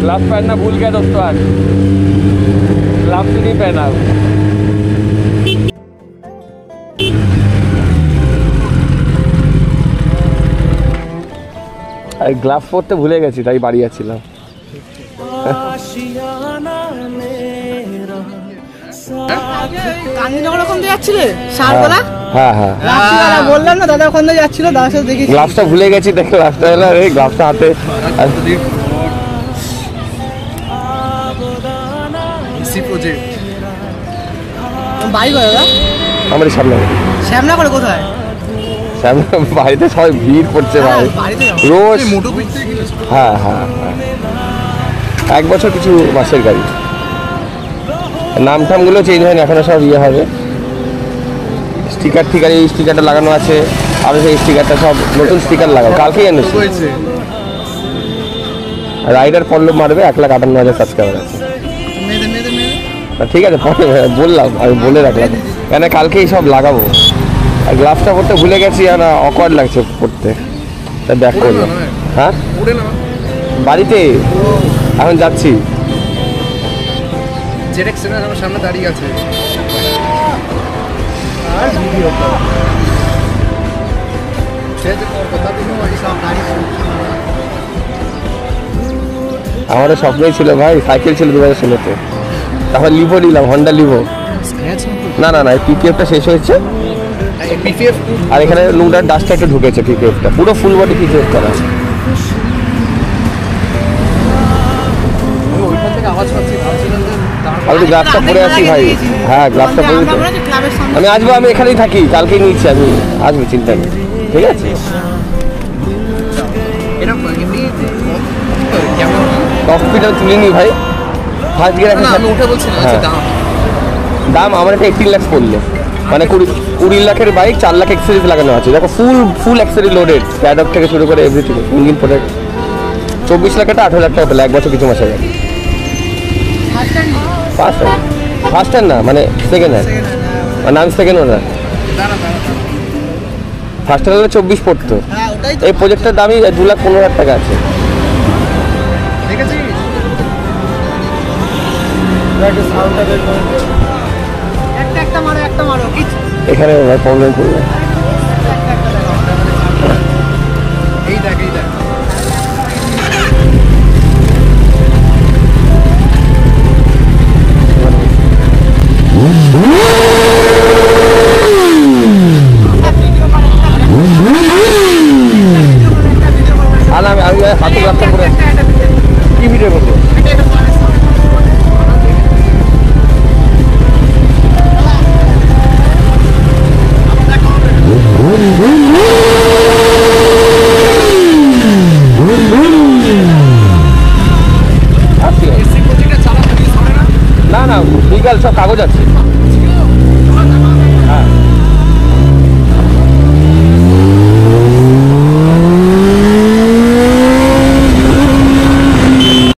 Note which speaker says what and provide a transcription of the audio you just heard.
Speaker 1: Gloves पहनना भूल गया दोस्तों आज, ग्लव्स ही नहीं पहना। গ্লাভস পরতে ভুলে গেছি, তাই বাড়ি যাচ্ছিলাম।
Speaker 2: বললাম না দাদা ওখান থেকে যাচ্ছিল, দাদার সাথে দেখি
Speaker 1: গ্লাভসটা ভুলে গেছি, দেখো গ্লাভসটা এলো, এই গ্লাভসটা হাতে।
Speaker 2: বাড়ি করে দাদা
Speaker 1: আমার সামনে।
Speaker 2: শ্যামনা করে কোথায়?
Speaker 1: বাড়িতে সবাই ভিড় করছে ভাই রোজ। হ্যাঁ হ্যাঁ হ্যাঁ, 1 বছর কিছু মাসের গাড়ি। নাম টামগুলো চেঞ্জ হয়নি এখনো, সব ইয়ে হবে। স্টিকার ঠিকার, এই স্টিকারটা লাগানো আছে, আরও সেই স্টিকারটা সব নতুন স্টিকার লাগাও, কালকেই এনেছি। রাইডার পল্লব মারবে, 1,58,000 সাবস্ক্রাইবার আছে। ঠিক আছে বললাম, আমি বলে রাখলাম, কেন কালকেই সব লাগাবো। আর গ্লাভসটা পরতে ভুলে গেছি, আর অকওয়ার্ড লাগছে পরতে, তাই ব্যাক করলাম। হ্যাঁ বাড়িতে এখন যাচ্ছি।
Speaker 3: সামনে দাঁড়িয়ে আছে।
Speaker 1: আমারও স্বপ্নই ছিল ভাই, সাইকেল ছিল 2016-তে, তারপর লিভো নিলাম, হন্ডা লিভো। না না না, পিপিএফটা শেষ হয়েছে, আর এখানে নুডার ডাস্টটা একটু ঢুকেছে। পিপিএফটা পুরো ফুল বডি পিপিএফ করা। আমি গ্লাভসটা পরে আছি ভাই। হ্যাঁ গ্লাভসটা পরে, আমি আসবো, আমি এখানেই থাকি, কালকেই নিচ্ছি, আমি আসবো, চিন্তা নেই। ঠিক আছে, টপ স্পিড আমি তুলিনি ভাই, ফার্স্ট গিয়ার। দাম আমার একটা 18 লাখ পড়লো, মানে 20 লাখের বাইক, 4 লাখ এক্সেসরিজ লাগানো আছে। দেখো ফুল এক্সেসরি লোডেড, প্যাডক থেকে শুরু করে everything, engine product. 24 lakh, 18 lakh টাকা পেলে 1 বছর কিছু মাস আগে। ফার্স্ট হ্যান্ড না, মানে সেকেন্ড হ্যান্ড, মানে আমি সেকেন্ড ওনার। ফার্স্ট হ্যান্ড হলে 24 পড়তো। এই প্রজেক্টের দামই 2,15,000 টাকা আছে। এখানে প্রবলেম করবে। আমি হাতে রাস্তা করে কি ভিডিও করবো? না না লিগাল সব কাগজ আছে।